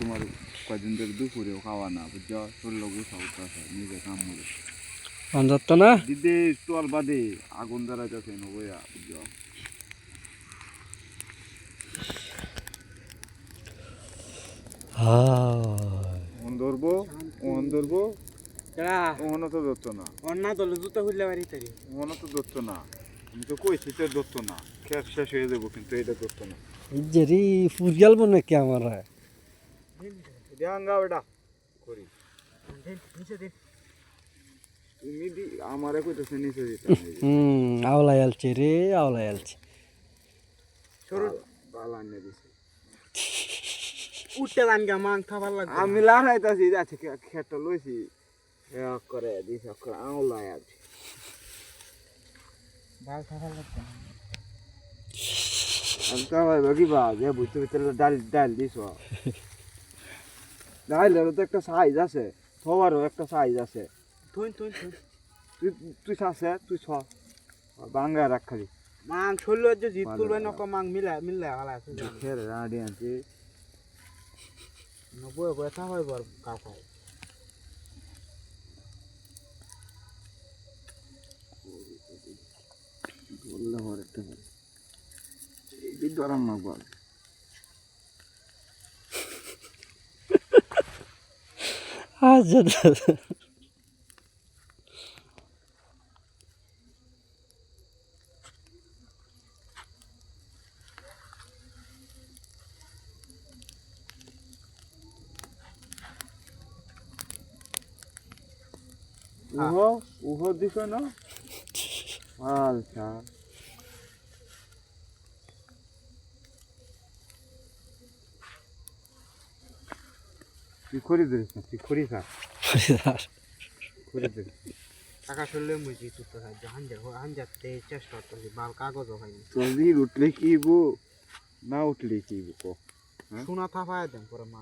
তোমার কয়দিন ধরে দুপুরেও খাওয়া না বুঝছো শরীর গোছাও নিজে কাম করে অঞ্জত না দিদি স্টল বাদে আগুন জ্বালাইতেছে নবইয়া বুঝছো ওন ধরবো ওহনো তো ধরতো না অন্য দলে জুতা খুললে বাড়ি তারি ওহনো তো ধরতো না আমি তো কই শীতের ধরতো না খেয়ে শেষ হয়ে যাবো কিন্তু এটা ধরতো না ইজেরি ফুরগাল বনে কি আমার দেখাঙ্গা বেটা করি তুমি আমারে কইতেছে নিচে দিতে আওলাই আলছে রে আওলাই আলছে বালা এনে দিছে উঠতে দান গা মাং খাবার লাগবে আমি লাগাইতাছি যাচ্ছে খেটটা লইছি করে দিছে আওলাই আছে ভাল খাবার লাগবে আমি তো বাকি বা যে বুঝতে ভিতরে ডাল দিছ ডালেরও তো একটা সাইজ আছে সবারও একটা সাইজ আছে তুই তুই আছে তুই ছ বাঙ্গা রাখ খালি মাং শরীর যে জিত তুলবে নক মাং মিলে ভালো আছে খেয়ে রাডি আনছি নবয়ে ব্যথা হয় বর কাউ কাউ বললে হরে একটা এই ধরাম না বল আচ্ছা উহো দিছ না আচ্ছা তুই করি দিস না তুই করি খা করে দিস টাকা শরীরে মুজি তুলতে সাহায্য হাঞ্জাতে চেষ্টা করতেছি বাল কাগজও হয়নি জলদি উঠলে কি বো না উঠলে কি বো সোনা থাপায় দেন পরে মা